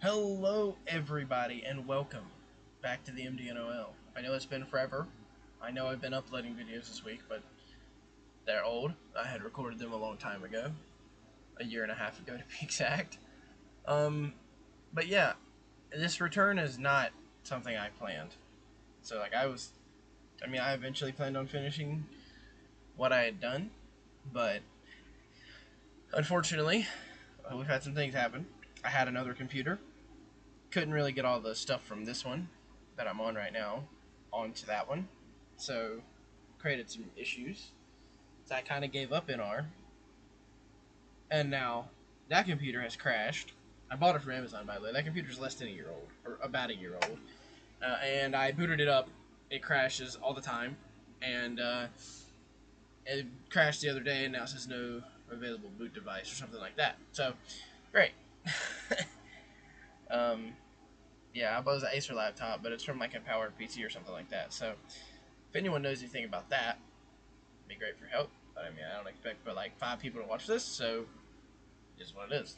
Hello, everybody, and welcome back to the MDNOL. I know it's been forever. I know I've been uploading videos this week, but they're old. I had recorded them a long time ago, a year and a half ago to be exact. But yeah, this return is not something I planned. So, I eventually planned on finishing what I had done, but unfortunately, we've had some things happen. I had another computer. Couldn't really get all the stuff from this one that I'm on right now onto that one, so created some issues. So I kind of gave up NR, and now that computer has crashed. I bought it from Amazon, by the way. That computer's less than a year old, or about a year old, and I booted it up. It crashes all the time, and it crashed the other day, and now it says no available boot device or something like that. So, great. um, Yeah, I bought an Acer laptop, but it's from like a powered PC or something like that. So if anyone knows anything about that, it'd be great for help. But I mean, I don't expect but like 5 people to watch this, so it is what it is.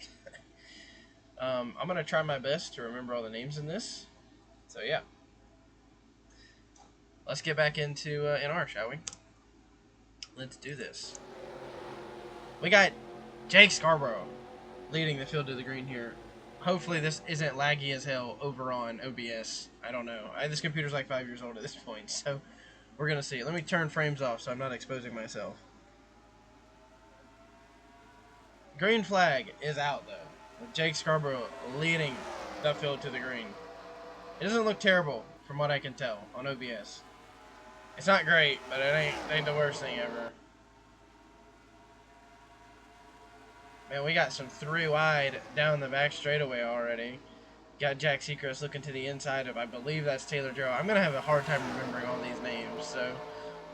I'm gonna try my best to remember all the names in this. So yeah, let's get back into NR, shall we? Let's do this. We got Jake Scarborough leading the field to the green here. Hopefully this isn't laggy as hell over on OBS. I don't know. This computer's like 5 years old at this point, so we're going to see. Let me turn frames off so I'm not exposing myself. Green flag is out, though, with Jake Scarborough leading the field to the green. It doesn't look terrible, from what I can tell, on OBS. It's not great, but it ain't the worst thing ever. Man, we got some 3 wide down the back straightaway already. Got Jack Seacrest looking to the inside of, I believe that's Taylor Joe. I'm going to have a hard time remembering all these names, so...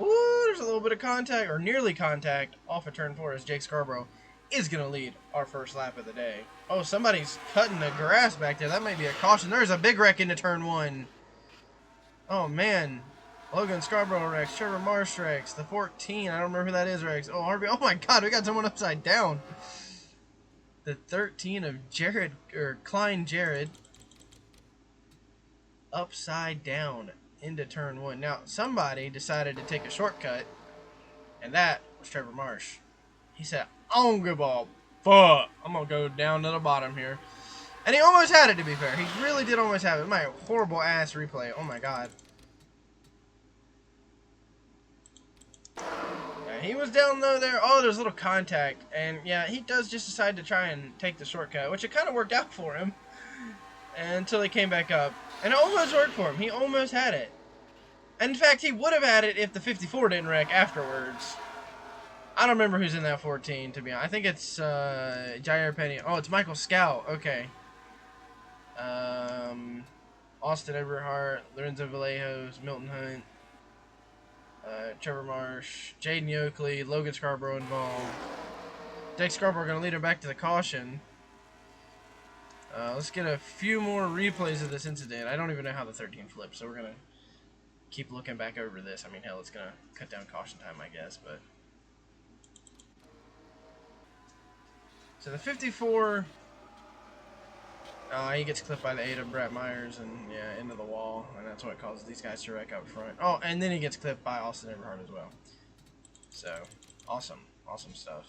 Ooh, there's a little bit of contact, or nearly contact, off of turn 4 as Jake Scarborough is going to lead our first lap of the day. Oh, somebody's cutting the grass back there. That might be a caution. There's a big wreck into turn 1. Oh, man. Logan Scarborough wrecks. Trevor Marsh wrecks. The 14. I don't remember who that is wrecks. Oh, Harvey. Oh, my God. We got someone upside down. The 13 of Jared, or Klein Jared, upside down into turn 1. Now, somebody decided to take a shortcut, and that was Trevor Marsh. He said, I don't give a fuck. I'm going to go down to the bottom here. And he almost had it, to be fair. He really did almost have it. My horrible ass replay. Oh, my God. Yeah, he was down low there. Oh, there's a little contact. And, yeah, he does just decide to try and take the shortcut, which it kind of worked out for him. Until he came back up. And it almost worked for him. He almost had it. And in fact, he would have had it if the 54 didn't wreck afterwards. I don't remember who's in that 14, to be honest. I think it's Jair Penny. Oh, it's Michael Scout. Okay. Austin Everhart, Lorenzo Vallejos, Milton Hunt, Trevor Marsh, Jaden Oakley, Logan Scarborough involved. Jake Scarborough going to lead him back to the caution. Let's get a few more replays of this incident. I don't even know how the 13 flipped, so we're going to keep looking back over this. I mean, hell, it's going to cut down caution time, I guess, but... So the 54, he gets clipped by the 8 of Brett Myers and, yeah, into the wall. And that's what causes these guys to wreck up front. Oh, and then he gets clipped by Austin Everhart as well. So, awesome. Awesome stuff.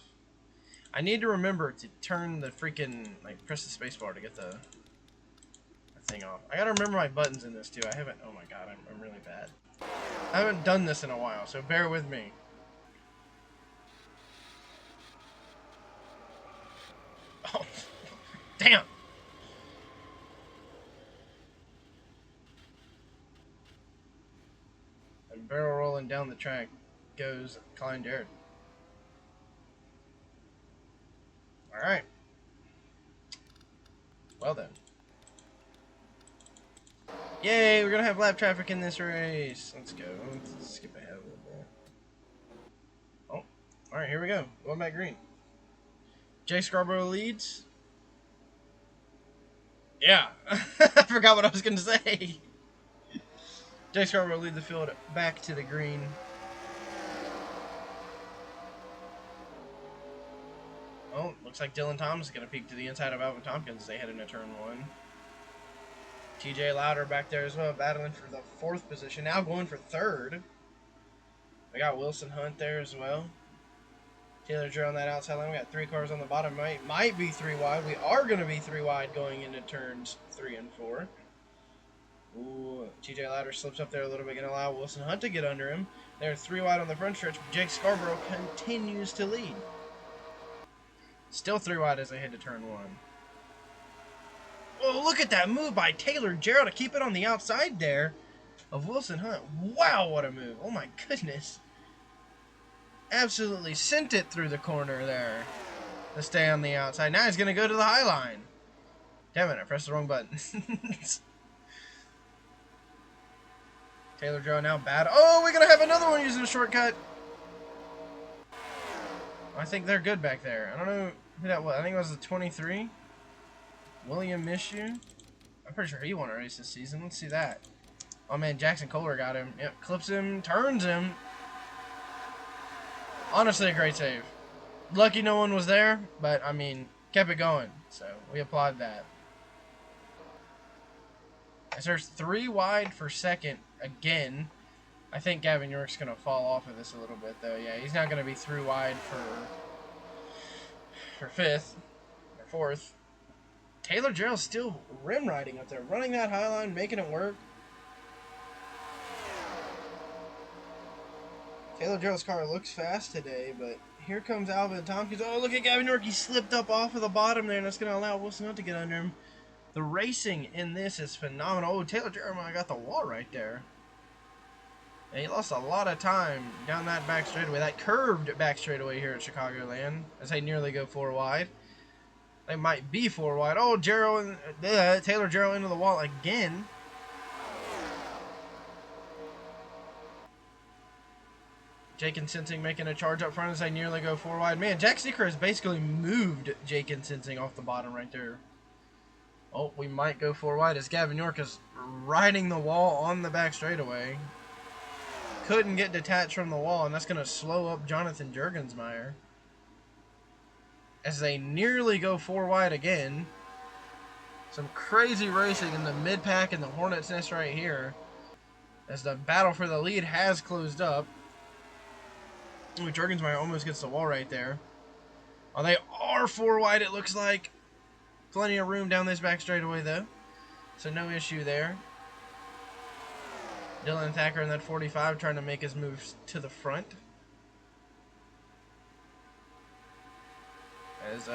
I need to remember to turn the freaking, like, press the space bar to get the thing off. I gotta remember my buttons in this, too. I haven't, oh my god, I'm really bad. I haven't done this in a while, so bear with me. Oh, damn! And barrel rolling down the track goes Klein Jared. Alright. Well then. Yay, we're gonna have lap traffic in this race. Let's go. Let's skip ahead a little bit. Oh, alright, here we go. Going back green. Jake Scarborough leads. Yeah, I forgot what I was gonna say. Jake Scarborough leads the field back to the green. Oh, looks like Dylan Thomas is going to peek to the inside of Alvin Tompkins as they head into turn 1. TJ Louder back there as well, battling for the 4th position. Now going for 3rd. We got Wilson Hunt there as well. Taylor Drew on that outside line. We got 3 cars on the bottom. Might be 3 wide. We are going to be 3 wide going into turns 3 and 4. Ooh, TJ Louder slips up there a little bit, going to allow Wilson Hunt to get under him. They're 3 wide on the front stretch. Jake Scarborough continues to lead. Still 3 wide as they head to turn 1. Oh, look at that move by Taylor Jarrell to keep it on the outside there of Wilson Hunt. Wow, what a move. Oh my goodness. Absolutely sent it through the corner there to stay on the outside. Now he's going to go to the high line. Damn it, I pressed the wrong button. Taylor Jarrell now bad. Oh, we're going to have another one using a shortcut. I think they're good back there. I don't know who that was. I think it was the 23. William Mishu. I'm pretty sure he won a race this season. Let's see that. Oh man, Jackson Kohler got him. Yep, clips him, turns him. Honestly, a great save. Lucky no one was there, but I mean, kept it going. So we applaud that. As there's 3 wide for 2nd again. I think Gavin York's gonna fall off of this a little bit though. Yeah, he's not gonna be 3 wide for 5th or 4th. Taylor Jarrell's still rim riding up there, running that high line, making it work. Taylor Jarrell's car looks fast today, but here comes Alvin Tompkins. Oh, look at Gavin York. He slipped up off of the bottom there, and that's going to allow Wilson Hunt to get under him. The racing in this is phenomenal. Oh, Taylor Jarrell got the wall right there. And he lost a lot of time down that back straightaway, that curved back straightaway here at Chicagoland, as they nearly go 4 wide. They might be 4 wide. Oh, Taylor Jarrell into the wall again. Jake and Sensing making a charge up front as they nearly go 4 wide. Man, Jack Seeker has basically moved Jake and Sensing off the bottom right there. Oh, we might go 4 wide as Gavin York is riding the wall on the back straightaway. Couldn't get detached from the wall, and that's going to slow up Jonathan Juergensmeyer. As they nearly go 4 wide again. Some crazy racing in the mid-pack and the Hornet's Nest right here. As the battle for the lead has closed up. Ooh, Juergensmeyer almost gets the wall right there. Oh, they are 4 wide, it looks like. Plenty of room down this back straightaway, though. So no issue there. Dylan Thacker in that 45 trying to make his moves to the front. As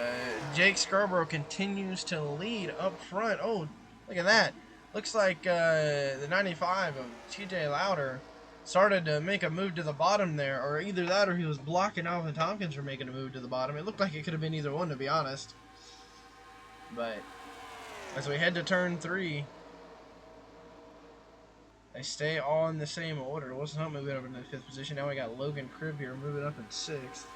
Jake Scarborough continues to lead up front. Oh, look at that. Looks like the 95 of TJ Louder started to make a move to the bottom there. Or either that or he was blocking Alvin Tompkins from making a move to the bottom. It looked like it could have been either one, to be honest. But as we head to turn 3, they stay all in the same order. Wilson Hunt moving up into the 5th position. Now we got Logan Cribb here moving up in 6th.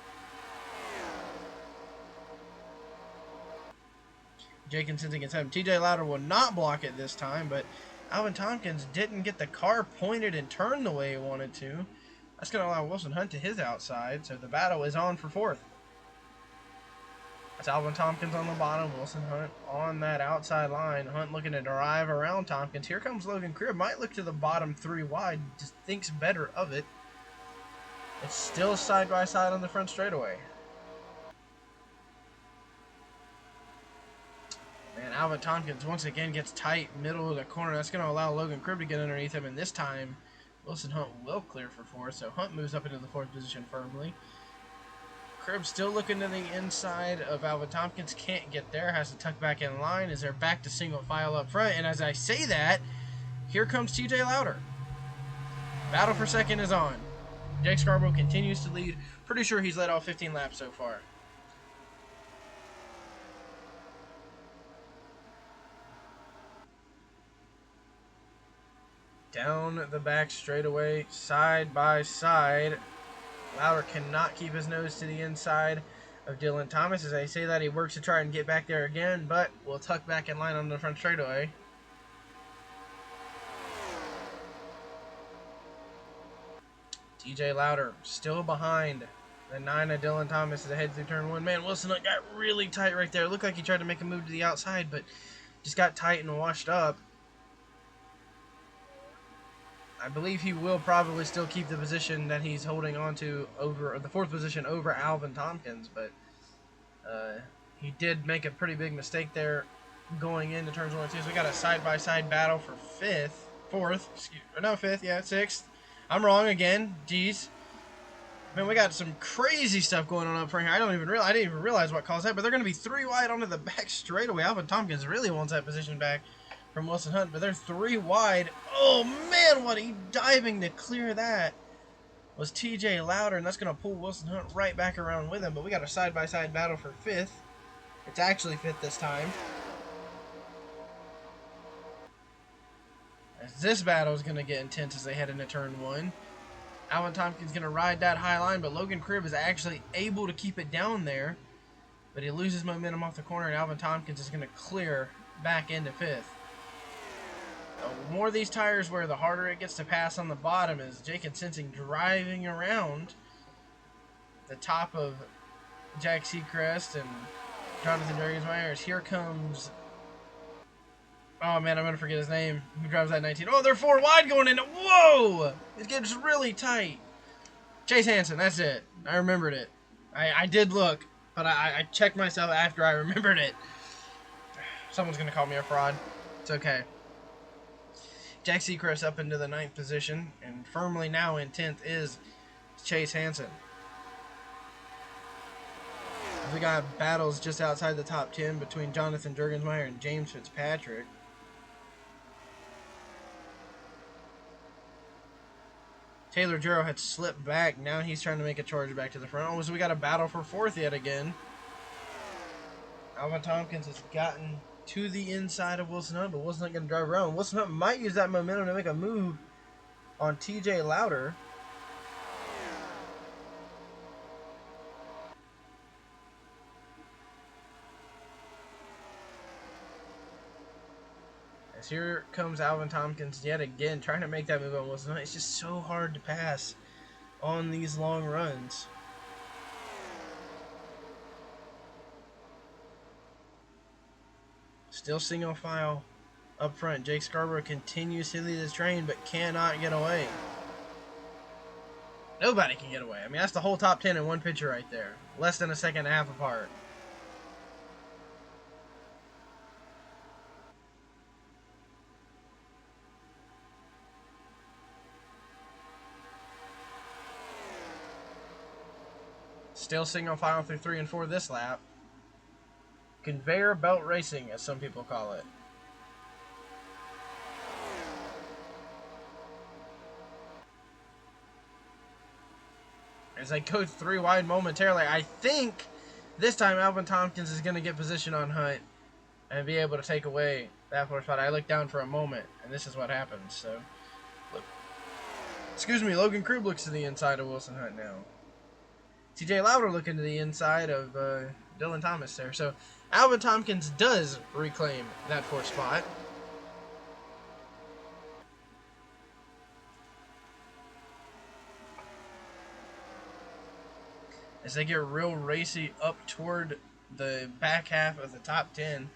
Jake and Sensing gets him. TJ Louder will not block it this time, but Alvin Tompkins didn't get the car pointed and turned the way he wanted to. That's going to allow Wilson Hunt to his outside, so the battle is on for 4th. That's Alvin Tompkins on the bottom, Wilson Hunt on that outside line. Hunt looking to drive around Tompkins. Here comes Logan Cribb. Might look to the bottom 3 wide, just thinks better of it. It's still side by side on the front straightaway. Man, Alvin Tompkins once again gets tight middle of the corner. That's going to allow Logan Cribb to get underneath him, and this time Wilson Hunt will clear for 4th, so Hunt moves up into the 4th position firmly. Cribb still looking to the inside of Alvin Tompkins. Can't get there. Has to tuck back in line as they're back to single file up front. And as I say that, here comes TJ Louder. Battle for 2nd is on. Jake Scarborough continues to lead. Pretty sure he's led all 15 laps so far. Down the back straightaway, side by side. Louder cannot keep his nose to the inside of Dylan Thomas. As I say that, he works to try and get back there again, but will tuck back in line on the front straightaway. TJ Louder still behind the 9 of Dylan Thomas as they head through turn 1. Man, Wilson got really tight right there. Looked like he tried to make a move to the outside, but just got tight and washed up. I believe he will probably still keep the position that he's holding on to over, or the 4th position over Alvin Tompkins, but he did make a pretty big mistake there going into turns 1 and 2. So we got a side-by-side battle for 4th, no 5th, yeah, 6th. I'm wrong again, jeez. Man, we got some crazy stuff going on up front here. I didn't even realize what caused that, but they're going to be 3 wide onto the back straightaway. Alvin Tompkins really wants that position back from Wilson Hunt, but they're 3 wide. Oh man, what he diving to clear that was TJ Louder, and that's going to pull Wilson Hunt right back around with him. But we got a side-by-side battle for 5th. It's actually 5th this time. As this battle is going to get intense as they head into turn 1. Alvin Tompkins going to ride that high line, but Logan Cribb is actually able to keep it down there. But he loses momentum off the corner, and Alvin Tompkins is going to clear back into 5th. The more these tires wear, the harder it gets to pass on the bottom, as Jake and Sensing driving around the top of Jack Seacrest and Jonathan Dragonsmeyer. Here comes, oh man, I'm going to forget his name, who drives that 19. Oh, they're 4 wide going in. Whoa! It gets really tight. Chase Hansen, that's it. I remembered it. I did look, but I checked myself after I remembered it. Someone's going to call me a fraud. It's okay. Jack Seacrest up into the 9th position, and firmly now in 10th is Chase Hansen. We got battles just outside the top 10 between Jonathan Dragonsmeyer and James Fitzpatrick. Taylor Jarrow had slipped back. Now he's trying to make a charge back to the front. Oh, so we got a battle for 4th yet again. Alvin Tompkins has gotten to the inside of Wilson Hunt, but Wilson Hunt going to drive around. Wilson Hunt might use that momentum to make a move on TJ Louder. As here comes Alvin Tompkins yet again, trying to make that move on Wilson Hunt. It's just so hard to pass on these long runs. Still single file up front. Jake Scarborough continues to lead his train, but cannot get away. Nobody can get away. I mean, that's the whole top 10 in one picture right there. Less than a second and a half apart. Still single file through 3 and 4 this lap. Conveyor belt racing, as some people call it. As they go 3 wide momentarily, I think this time Alvin Tompkins is going to get position on Hunt and be able to take away that 4th spot. I looked down for a moment, and this is what happens. So, look. Excuse me, Logan Cribb looks to the inside of Wilson Hunt now. TJ Louder looking to the inside of Dylan Thomas there. So Alvin Tompkins does reclaim that 4th spot. As they get real racy up toward the back half of the top 10.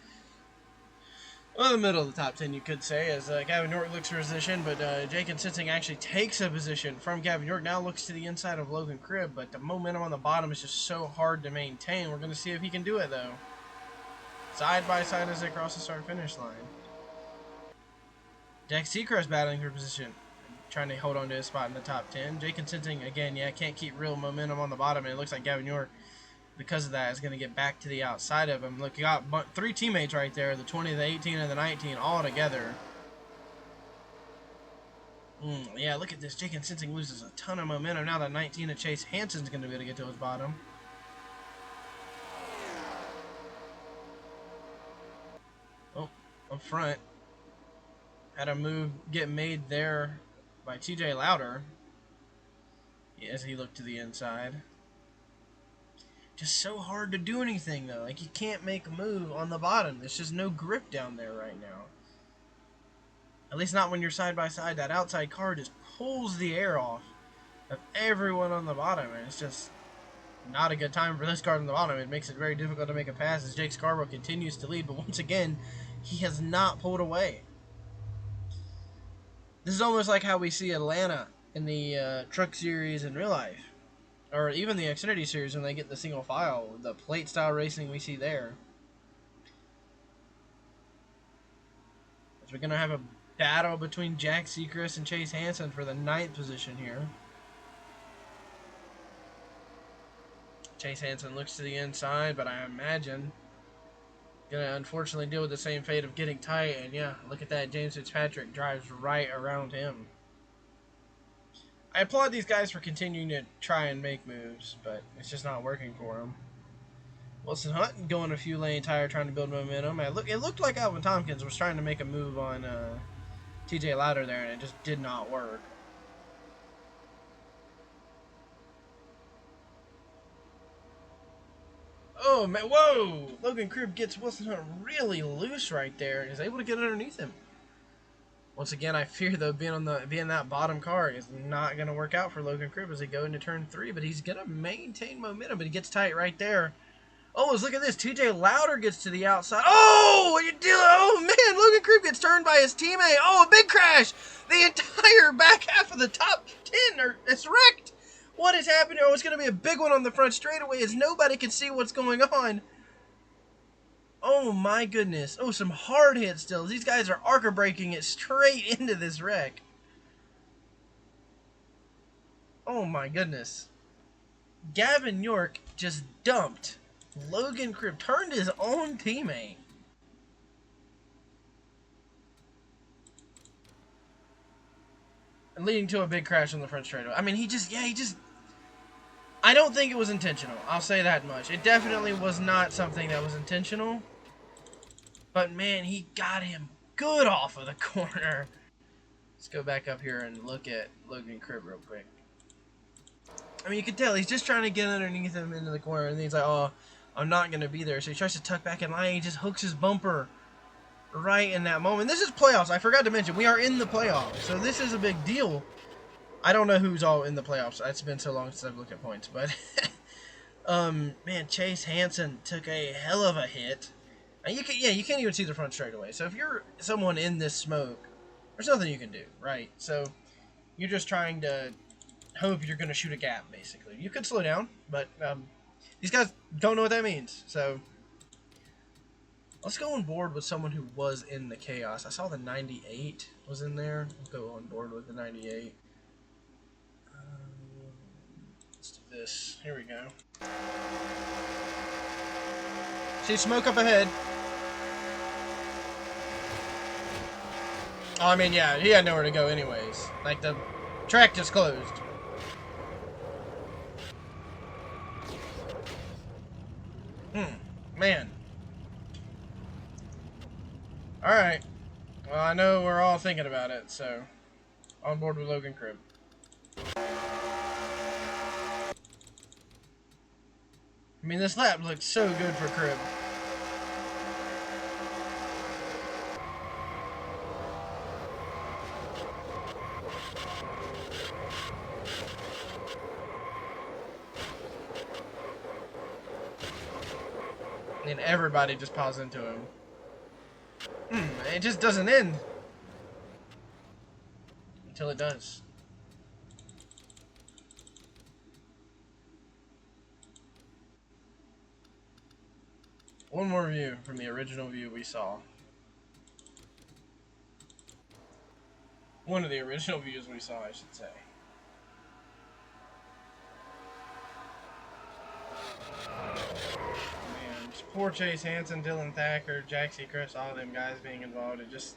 Well, the middle of the top 10, you could say, as Gavin York looks for position, but Jake and Sensing actually takes a position from Gavin York. Now looks to the inside of Logan Cribb, but the momentum on the bottom is just so hard to maintain. We're going to see if he can do it, though. Side by side as they cross the start-finish line. Jack Seacrest battling for position, trying to hold on to his spot in the top 10. Jake and Sensing, again, yeah, can't keep real momentum on the bottom, and it looks like Gavin York, because of that, is going to get back to the outside of him. Look, you got 3 teammates right there, the 20, the 18, and the 19, all together. Yeah, look at this. Jake and Sensing loses a ton of momentum. Now that 19 of Chase Hansen's going to be able to get to his bottom. Oh, up front. Had a move get made there by TJ Louder as he looked to the inside. Just so hard to do anything, though. Like, you can't make a move on the bottom. There's just no grip down there right now. At least not when you're side by side. That outside car just pulls the air off of everyone on the bottom, and it's just not a good time for this car on the bottom. It makes it very difficult to make a pass as Jake Scarborough continues to lead, but once again, he has not pulled away. This is almost like how we see Atlanta in the Truck Series in real life, or even the Xfinity Series when they get the single file, the plate style racing we see there. So we're gonna have a battle between Jack Sechrist and Chase Hansen for the 9th position here. Chase Hansen looks to the inside, but I imagine gonna unfortunately deal with the same fate of getting tight. And yeah, look at that. James Fitzpatrick drives right around him. I applaud these guys for continuing to try and make moves, but it's just not working for them. Wilson Hunt going a few lanes higher, trying to build momentum. It looked like Alvin Tompkins was trying to make a move on TJ Lauder there, and it just did not work. Oh, man, whoa! Logan Cribb gets Wilson Hunt really loose right there and is able to get underneath him. Once again, I fear, though, being that bottom car is not going to work out for Logan Cribb as they go into turn 3, but he's going to maintain momentum, but he gets tight right there. Oh, look at this. TJ Lauder gets to the outside. Oh, what you do? Oh, man, Logan Cribb gets turned by his teammate. Oh, a big crash. The entire back half of the top 10 it's wrecked. What is happening? Oh, it's going to be a big one on the front straightaway as nobody can see what's going on. Oh, my goodness. Oh, some hard hits still. These guys are arc braking it straight into this wreck. Oh, my goodness. Gavin York just dumped Logan Cribb, turned his own teammate. And leading to a big crash on the front straightaway. I mean, I don't think it was intentional. I'll say that much. It definitely was not something that was intentional. But, man, he got him good off of the corner. Let's go back up here and look at Logan Cribb real quick. I mean, you can tell he's just trying to get underneath him into the corner. And he's like, oh, I'm not going to be there. So he tries to tuck back in line. He just hooks his bumper right in that moment. This is playoffs. I forgot to mention, we are in the playoffs. So this is a big deal. I don't know who's all in the playoffs. It's been so long since I've looked at points, but man, Chase Hansen took a hell of a hit. And you can't even see the front straightaway. So if you're someone in this smoke, there's nothing you can do, right? So you're just trying to hope you're going to shoot a gap, basically. You could slow down, but these guys don't know what that means. So let's go on board with someone who was in the chaos. I saw the 98 was in there. We'll go on board with the 98. Let's do this. Here we go. See smoke up ahead. Oh, I mean, yeah, he had nowhere to go anyways. Like, the track just closed. Man. Alright. Well, I know we're all thinking about it, so on board with Logan Cribb. I mean, this lap looks so good for Cribb. And everybody just piles into him. It just doesn't end. Until it does. One more view from the original view we saw. One of the original views we saw, I should say. Man, just poor Chase Hansen, Dylan Thacker, Jack Sechrist, all of them guys being involved. It just,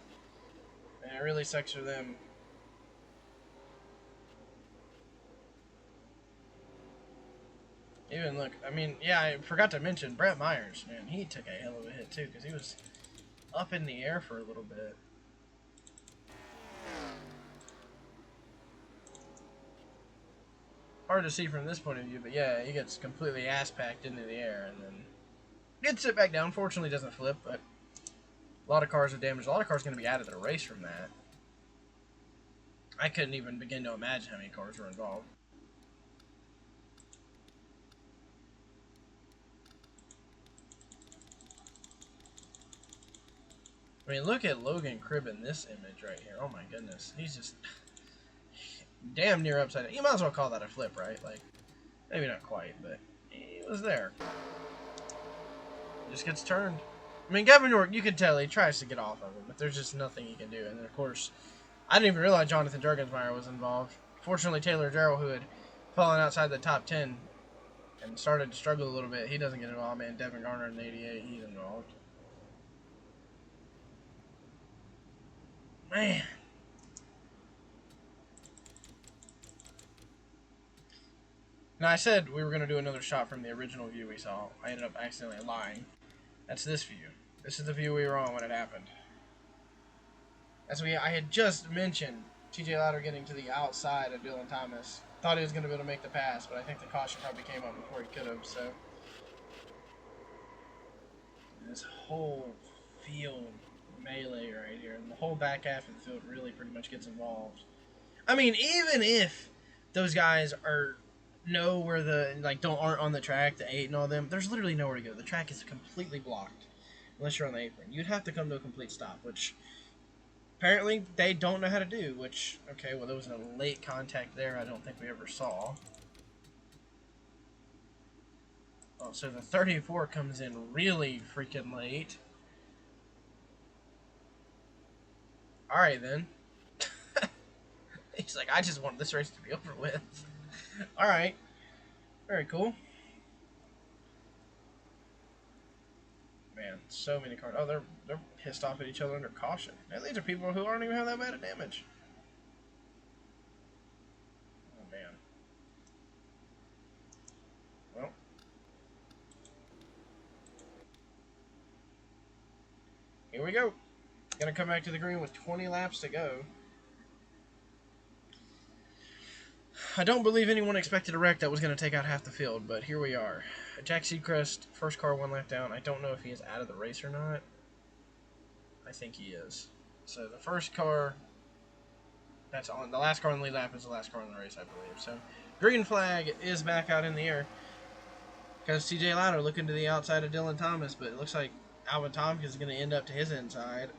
man, it really sucks for them. Even look, I mean, yeah, I forgot to mention Brett Myers, man, he took a hell of a hit too, because he was up in the air for a little bit. Hard to see from this point of view, but yeah, he gets completely ass-packed into the air, and then gets it back down. Fortunately, doesn't flip, but a lot of cars are damaged. A lot of cars are going to be out of the race from that. I couldn't even begin to imagine how many cars were involved. I mean, look at Logan Cribb in this image right here. Oh my goodness. He's just damn near upside down. You might as well call that a flip, right? Like, maybe not quite, but he was there. Just gets turned. I mean, Gavin York, you can tell he tries to get off of him, but there's just nothing he can do. And then, of course, I didn't even realize Jonathan Jurgensmeyer was involved. Fortunately, Taylor Jarrell, who had fallen outside the top 10 and started to struggle a little bit, he doesn't get involved, man. Devin Garner in 88, he's involved. Man. Now, I said we were going to do another shot from the original view we saw. I ended up accidentally lying. That's this view. This is the view we were on when it happened. I had just mentioned TJ Louder getting to the outside of Dylan Thomas. Thought he was going to be able to make the pass, but I think the caution probably came up before he could have, so. This whole field melee right here, and the whole back half of the field really pretty much gets involved. I mean, even if those guys know where aren't on the track, the 8 and all them, there's literally nowhere to go. The track is completely blocked unless you're on the apron. You'd have to come to a complete stop, which apparently they don't know how to do, which, okay, well, there was a late contact there I don't think we ever saw. Oh, so the 34 comes in really freaking late. Alright, then. He's like, I just want this race to be over with. Alright. Very cool. Man, so many cars. Oh, they're pissed off at each other under caution. And these are people who aren't even have that bad of damage. Oh, man. Well. Here we go. Gonna come back to the green with 20 laps to go. I don't believe anyone expected a wreck that was going to take out half the field, but here we are. Jack Seacrest, first car 1 lap down. I don't know if he is out of the race or not. I think he is. So the first car, that's on. The last car on the lead lap is the last car in the race, I believe. So green flag is back out in the air. Because TJ Louder looking to the outside of Dylan Thomas, but it looks like Alvin Tompkins is going to end up to his inside.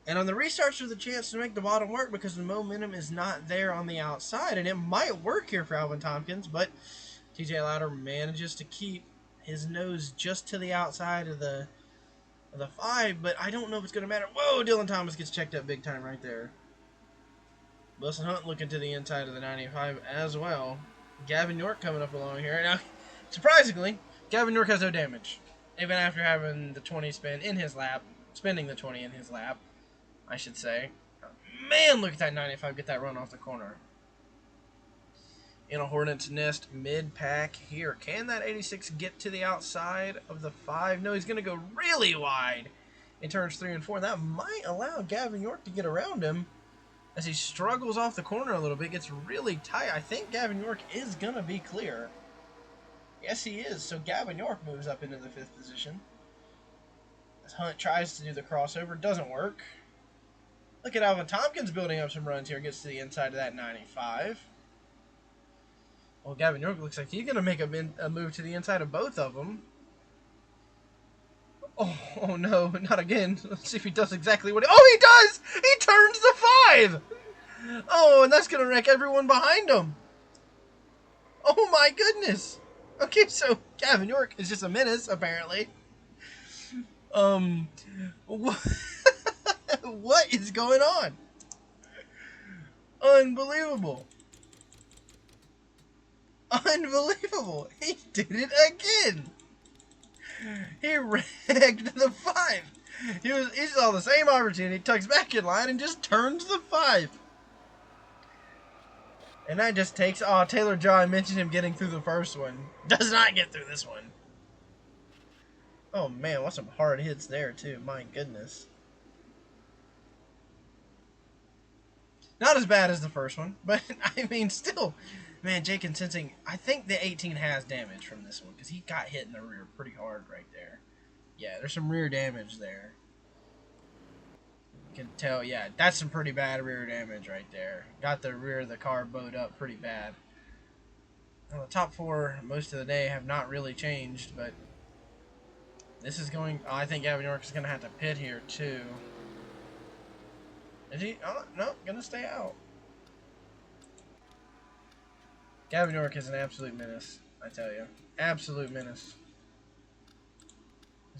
And on the restarts, there's a chance to make the bottom work because the momentum is not there on the outside. And it might work here for Alvin Tompkins, but TJ Louder manages to keep his nose just to the outside of the 5, but I don't know if it's going to matter. Whoa, Dylan Thomas gets checked up big time right there. Wilson Hunt looking to the inside of the 95 as well. Gavin York coming up along here. Now, surprisingly, Gavin York has no damage. Even after having the 20 spin in his lap, spending the 20 in his lap, I should say. Man, look at that 95 get that run off the corner. In a Hornet's Nest mid-pack here. Can that 86 get to the outside of the 5? No, he's going to go really wide in turns 3 and 4. That might allow Gavin York to get around him as he struggles off the corner a little bit. Gets really tight. I think Gavin York is going to be clear. Yes, he is. So Gavin York moves up into the 5th position. As Hunt tries to do the crossover. Doesn't work. Look at Alvin Tompkins building up some runs here. Gets to the inside of that 95. Well, Gavin York looks like he's going to make a move to the inside of both of them. Oh no, not again. Let's see if he does exactly what oh, he does! He turns the 5! Oh, and that's going to wreck everyone behind him. Oh my goodness. Okay, so Gavin York is just a menace, apparently. What is going on? Unbelievable. Unbelievable. He did it again. He wrecked the 5. He saw the same opportunity, tucks back in line, and just turns the 5. And that just takes... Oh, Taylor Joe, I mentioned him getting through the first one. Does not get through this one. Oh, man, what some hard hits there, too. My goodness. Not as bad as the first one, but, I mean, still... Man, Jake and Sensing, I think the 18 has damage from this one, because he got hit in the rear pretty hard right there. Yeah, there's some rear damage there. You can tell, yeah, that's some pretty bad rear damage right there. Got the rear of the car bowed up pretty bad. Well, the top 4 most of the day have not really changed, but This is going... Oh, I think Gavin York is going to have to pit here, too. Is he? Oh, no, going to stay out. Gavin York is an absolute menace, I tell you. Absolute menace.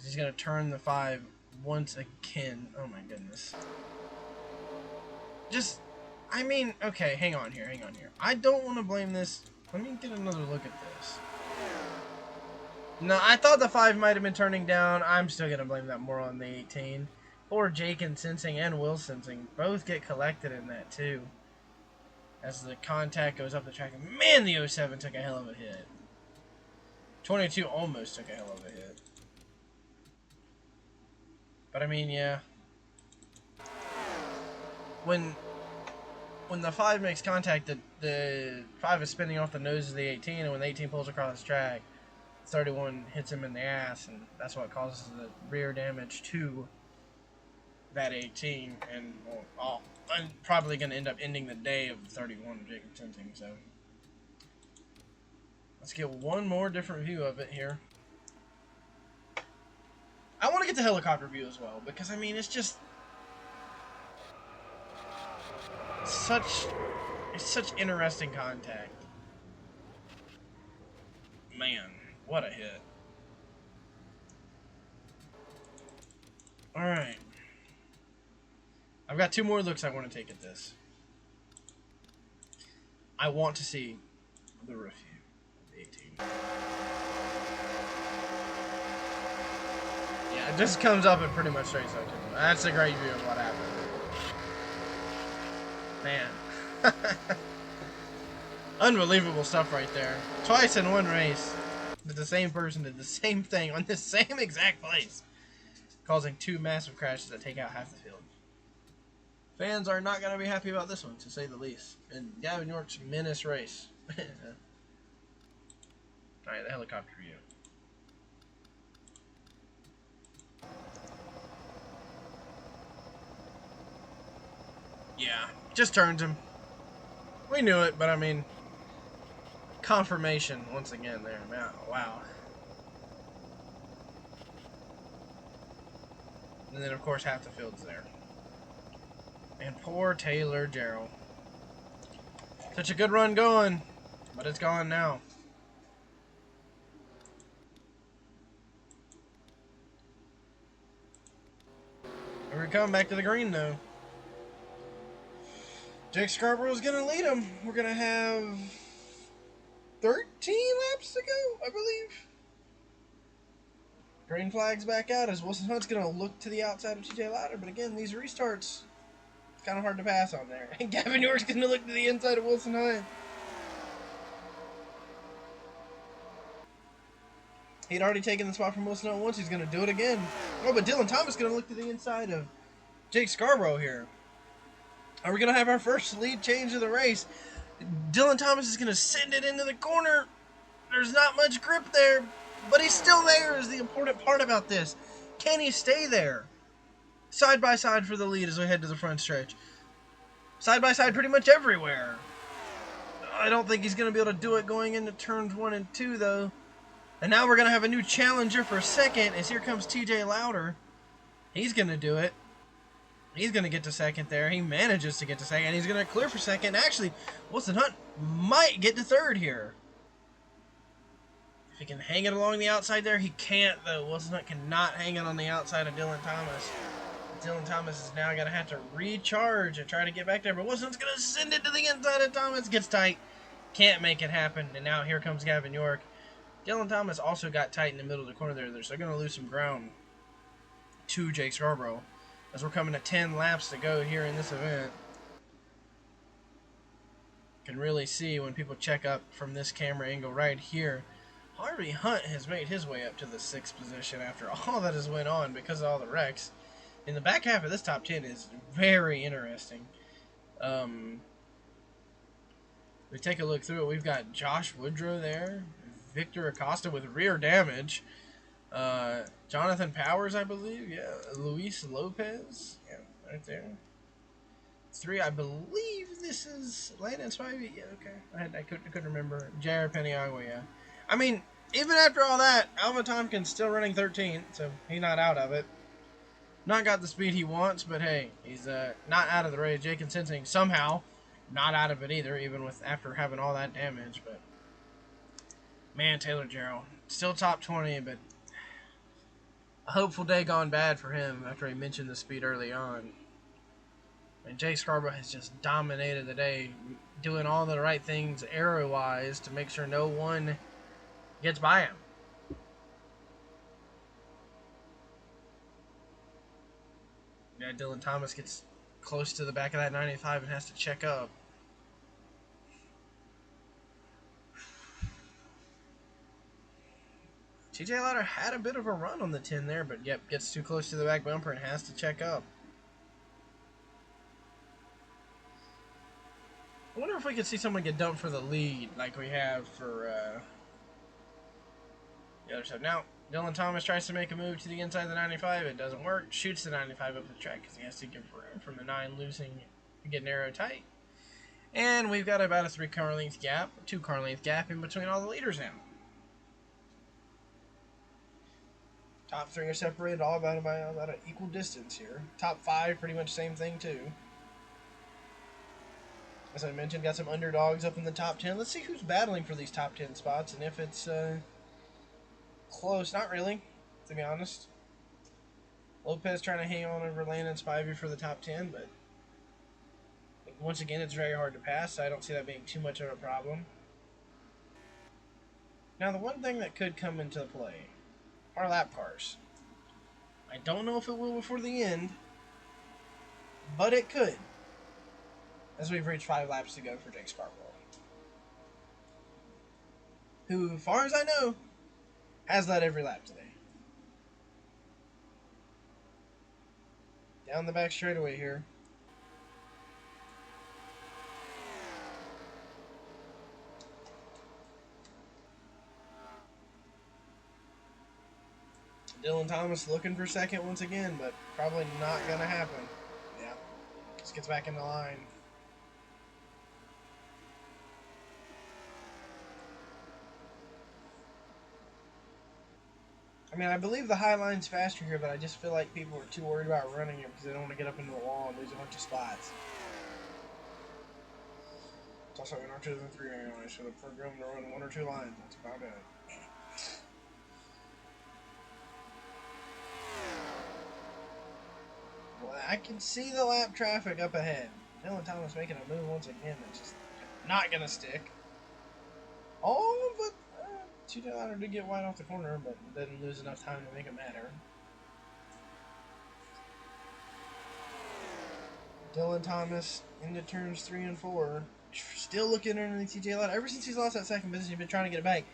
He's going to turn the 5 once again. Oh, my goodness. Just... I mean, okay, hang on here. I don't want to blame this. Let me get another look at this. No, I thought the 5 might have been turning down. I'm still going to blame that more on the 18. Or Jake and Sensing and Will Sensing both get collected in that, too. As the contact goes up the track. Man, the 07 took a hell of a hit. 22 almost took a hell of a hit. But, I mean, yeah. When the 5 makes contact, the 5 is spinning off the nose of the 18, and when the 18 pulls across the track, 31 hits him in the ass, and that's what causes the rear damage to that 18, and well, I'm probably going to end up ending the day of 31 of Jacob Sensing, so let's get one more different view of it here. I want to get the helicopter view as well, because, I mean, it's just such interesting contact. Man, what a hit. Alright. I've got 2 more looks I want to take at this. I want to see the roof view of the 18. Yeah, it just comes up and pretty much straight so. That's a great view of what happened. Man. Unbelievable stuff right there. Twice in one race. The same person did the same thing on the same exact place, causing 2 massive crashes that take out half the field. Fans are not going to be happy about this one, to say the least. And Gavin York's menace race. Alright, the helicopter view. Yeah, just turns him. We knew it, but I mean, confirmation once again there. Wow. And then, of course, half the field's there. And poor Taylor Gerald. Such a good run going, but it's gone now. Here we come back to the green, though. Jake Scarborough's going to lead him. We're going to have 13 laps to go, I believe. Green flag's back out as Wilson Hunt's going to look to the outside of TJ Lauder. But again, these restarts, it's kind of hard to pass on there. And Gavin York's going to look to the inside of Wilson Hunt. He'd already taken the spot from Wilson Hunt once. He's going to do it again. Oh, but Dylan Thomas is going to look to the inside of Jake Scarborough here. Are we going to have our first lead change of the race? Dylan Thomas is going to send it into the corner. There's not much grip there, but he's still there is the important part about this. Can he stay there? Side by side for the lead as we head to the front stretch. Side by side pretty much everywhere. I don't think he's going to be able to do it going into turns 1 and 2, though. And now we're going to have a new challenger for second as here comes TJ Lauder. He's going to do it. He's going to get to second there. He manages to get to second. He's going to clear for second. Actually, Wilson Hunt might get to third here. If he can hang it along the outside there, he can't, though. Wilson Hunt cannot hang it on the outside of Dylan Thomas. Dylan Thomas is now going to have to recharge and try to get back there. But Wilson Hunt's going to send it to the inside of Thomas. Gets tight. Can't make it happen. And now here comes Gavin York. Dylan Thomas also got tight in the middle of the corner there. So they're going to lose some ground to Jake Scarborough. As we're coming to 10 laps to go here in this event. You can really see when people check up from this camera angle right here. Harvey Hunt has made his way up to the 6th position after all that has went on because of all the wrecks. In the back half of this top 10 is very interesting. We take a look through it. We've got Josh Woodrow there. Victor Acosta with rear damage. Jonathan Powers, I believe. Yeah. Luis Lopez. Yeah, right there. 3, I believe this is Landon Spivey. Yeah, okay. I couldn't remember. Jared Peniagua, yeah. I mean, even after all that, Alvin Tompkins still running 13th, so he's not out of it. Not got the speed he wants, but hey, he's not out of the race. Jake and Sensing somehow not out of it either, even with after having all that damage. But man, Taylor Jarrell still top 20, but a hopeful day gone bad for him after he mentioned the speed early on. And Jake Scarborough has just dominated the day, doing all the right things aero-wise to make sure no one gets by him. Yeah, Dylan Thomas gets close to the back of that 95 and has to check up. TJ Lauder had a bit of a run on the 10 there, but yep, gets too close to the back bumper and has to check up. I wonder if we could see someone get dumped for the lead like we have for the other side. Now, Dylan Thomas tries to make a move to the inside of the 95. It doesn't work. Shoots the 95 up the track because he has to give room from the 9 losing, getting arrow tight. And we've got about a 2 car length gap in between all the leaders now. Top 3 are separated all about an equal distance here. Top 5, pretty much same thing too. As I mentioned, got some underdogs up in the top 10. Let's see who's battling for these top 10 spots and if it's close. Not really, to be honest. Lopez trying to hang on over Landon Spivey for the top 10, but once again, it's very hard to pass, so I don't see that being too much of a problem. Now, the one thing that could come into play are lap cars. I don't know if it will before the end, but it could, as we've reached 5 laps to go for Jake Scarborough, who, as far as I know, has led every lap today. Down the back straightaway here. Dylan Thomas looking for second once again, but probably not going to happen. Yeah, just gets back in the line. I mean, I believe the high line's faster here, but I just feel like people are too worried about running it because they don't want to get up into the wall and lose a bunch of spots. It's also an R2 than 3 anyway, so the program to run 1 or 2 lines. That's about it. Well, I can see the lap traffic up ahead. Dylan Thomas making a move once again that's just not going to stick. Oh, but TJ Lauder did get wide off the corner, but didn't lose enough time to make it matter. Dylan Thomas into turns 3 and 4. Still looking underneath TJ Lauder. Ever since he's lost that second position, he's been trying to get it back.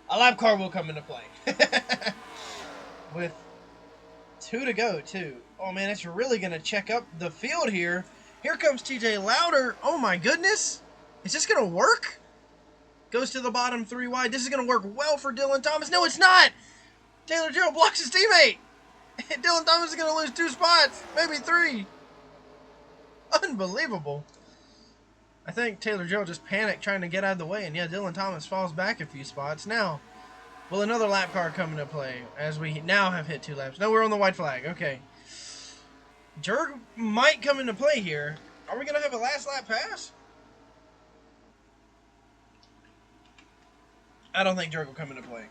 A lap car will come into play. With 2 to go, too. Oh, man, it's really going to check up the field here. Here comes TJ Lauder. Oh, my goodness. Is this going to work? Goes to the bottom 3 wide. This is going to work well for Dylan Thomas. No, it's not. Taylor Jarrell blocks his teammate. Dylan Thomas is going to lose 2 spots. Maybe 3. Unbelievable. I think Taylor Jarrell just panicked trying to get out of the way. And yeah, Dylan Thomas falls back a few spots. Now, will another lap car come into play as we now have hit 2 laps? No, we're on the white flag. Okay. Jerg might come into play here. Are we going to have a last lap pass? I don't think Jerg will come into play.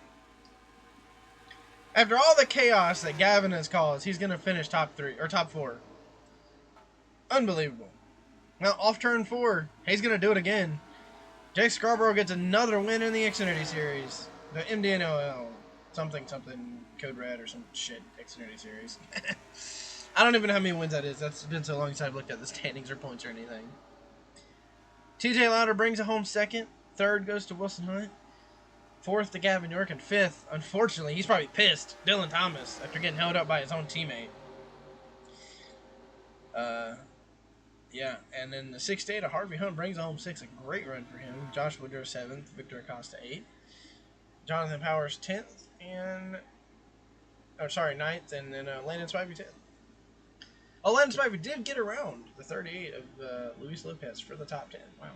After all the chaos that Gavin has caused, he's going to finish top 3 or top 4. Unbelievable. Now, off turn 4, he's going to do it again. Jake Scarborough gets another win in the Xfinity Series. The MDNOL. Something Code Red or some shit Xfinity Series. I don't even know how many wins that is. That's been so long since I've looked at the standings or points or anything. TJ Lauder brings it home 2nd. 3rd goes to Wilson Hunt. 4th to Gavin York. And 5th, unfortunately, he's probably pissed, Dylan Thomas, after getting held up by his own teammate. Yeah, and then the 6th day to Harvey Hunt brings it home 6th. A great run for him. Josh Woodrow 7th. Victor Acosta 8th. Jonathan Powers 10th. And 9th. And then Landon Spivey 10th. Oh, Landon Spivey did get around the 38 of Luis Lopez for the top 10. Wow.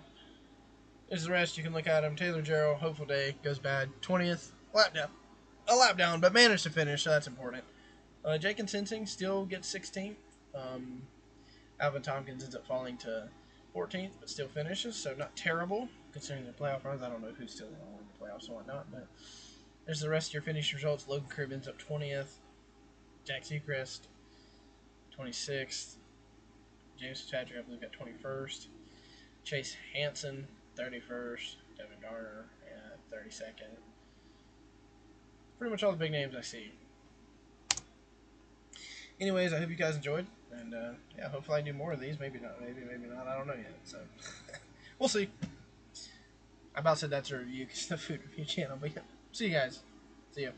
There's the rest. You can look at him. Taylor Jarrell, hopeful day, goes bad. 20th. lap down. A lap down, but managed to finish, so that's important. Jake and Sensing still gets 16th. Alvin Tompkins ends up falling to 14th, but still finishes, so not terrible considering the playoff runs. I don't know who's still in the playoffs and whatnot, but there's the rest of your finish results. Logan Cribb ends up 20th. Jack Seacrest 26th. James Fitzpatrick, I believe, got 21st. Chase Hansen 31st. Devin Garner 32nd. Pretty much all the big names I see. Anyways, I hope you guys enjoyed, and yeah, hopefully I do more of these. Maybe not. Maybe not. I don't know yet. So we'll see. I about said that's a review because the food review channel, but yeah. See you guys. See ya.